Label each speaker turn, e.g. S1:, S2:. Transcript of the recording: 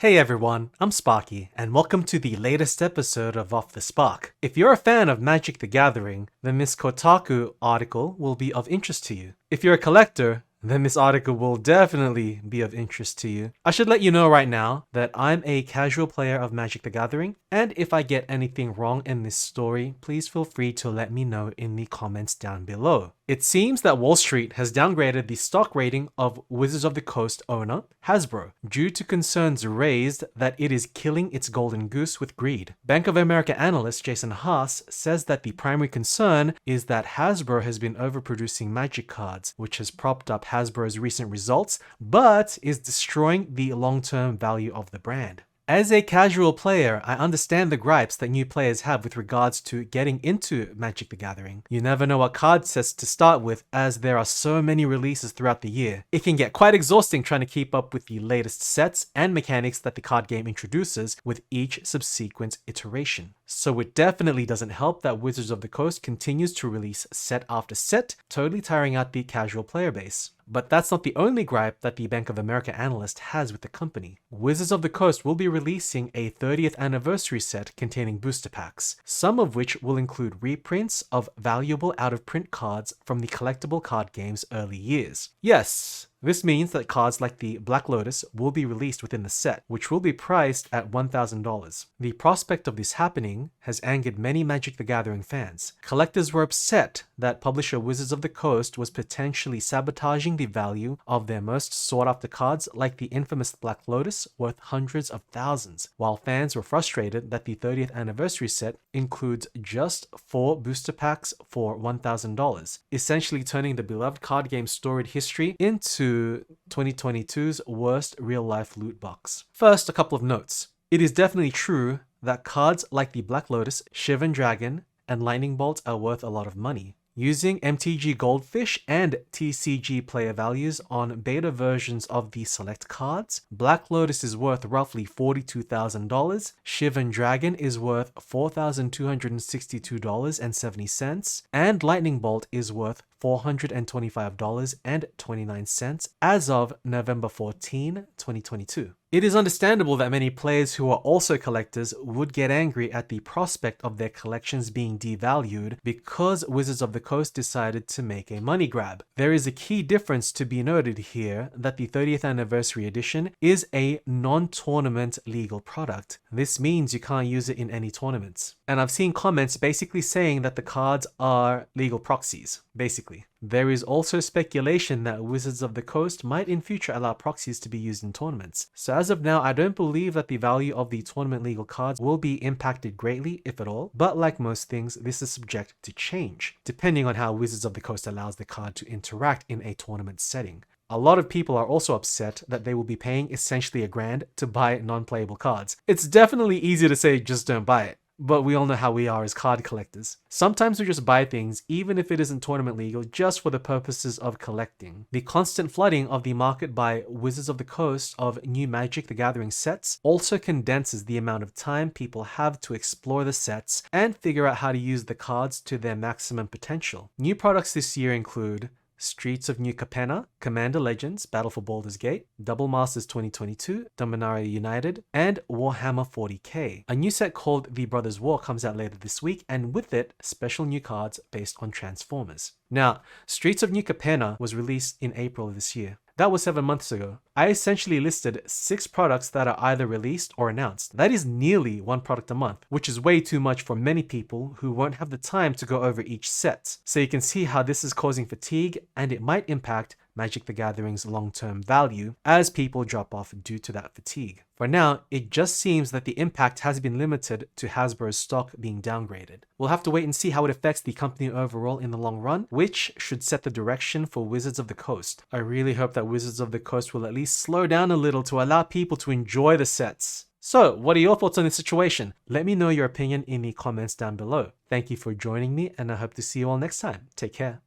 S1: Hey everyone, I'm Sparky, and welcome to the latest episode of Off the Spark. If you're a fan of Magic the Gathering, then this Kotaku article will be of interest to you. If you're a collector, then this article will definitely be of interest to you. I should let you know right now that I'm a casual player of Magic the Gathering, and if I get anything wrong in this story, please feel free to let me know in the comments down below. It seems that Wall Street has downgraded the stock rating of Wizards of the Coast owner, Hasbro, due to concerns raised that it is killing its golden goose with greed. Bank of America analyst Jason Haas says that the primary concern is that Hasbro has been overproducing Magic cards, which has propped up Hasbro's recent results, but is destroying the long-term value of the brand. As a casual player, I understand the gripes that new players have with regards to getting into Magic the Gathering. You never know what card sets to start with, as there are so many releases throughout the year. It can get quite exhausting trying to keep up with the latest sets and mechanics that the card game introduces with each subsequent iteration. So it definitely doesn't help that Wizards of the Coast continues to release set after set, totally tiring out the casual player base. But that's not the only gripe that the Bank of America analyst has with the company. Wizards of the Coast will be releasing a 30th anniversary set containing booster packs, some of which will include reprints of valuable out-of-print cards from the collectible card game's early years. Yes, this means that cards like the Black Lotus will be released within the set, which will be priced at $1,000. The prospect of this happening has angered many Magic the Gathering fans. Collectors were upset that publisher Wizards of the Coast was potentially sabotaging the value of their most sought-after cards like the infamous Black Lotus, worth hundreds of thousands, while fans were frustrated that the 30th anniversary set includes just 4 booster packs for $1,000, essentially turning the beloved card game's storied history into 2022's worst real-life loot box. First, a couple of notes. It is definitely true that cards like the Black Lotus, Shivan Dragon, and Lightning Bolt are worth a lot of money. Using MTG Goldfish and TCG player values on beta versions of the select cards, Black Lotus is worth roughly $42,000, Shivan Dragon is worth $4,262.70, and Lightning Bolt is worth $425.29 as of November 14, 2022. It is understandable that many players who are also collectors would get angry at the prospect of their collections being devalued because Wizards of the Coast decided to make a money grab. There is a key difference to be noted here, that the 30th anniversary edition is a non-tournament legal product. This means you can't use it in any tournaments. And I've seen comments basically saying that the cards are legal proxies, basically. There is also speculation that Wizards of the Coast might in future allow proxies to be used in tournaments. So as of now, I don't believe that the value of the tournament legal cards will be impacted greatly, if at all, but like most things, this is subject to change, depending on how Wizards of the Coast allows the card to interact in a tournament setting. A lot of people are also upset that they will be paying essentially $1,000 to buy non-playable cards. It's definitely easy to say just don't buy it, but we all know how we are as card collectors. Sometimes we just buy things even if it isn't tournament legal just for the purposes of collecting. The constant flooding of the market by Wizards of the Coast of new Magic the Gathering sets also condenses the amount of time people have to explore the sets and figure out how to use the cards to their maximum potential. New products this year include Streets of New Capenna, Commander Legends, Battle for Baldur's Gate, Double Masters 2022, Dominaria United, and Warhammer 40k. A new set called The Brothers' War comes out later this week, and with it, special new cards based on Transformers. Now, Streets of New Capenna was released in April of this year. That was 7 months ago. I essentially listed 6 products that are either released or announced. That is nearly 1 product a month, which is way too much for many people who won't have the time to go over each set. So you can see how this is causing fatigue, and it might impact Magic the Gathering's long-term value as people drop off due to that fatigue. For now, it just seems that the impact has been limited to Hasbro's stock being downgraded. We'll have to wait and see how it affects the company overall in the long run, which should set the direction for Wizards of the Coast. I really hope that Wizards of the Coast will at least slow down a little to allow people to enjoy the sets. So, what are your thoughts on this situation? Let me know your opinion in the comments down below. Thank you for joining me, and I hope to see you all next time. Take care.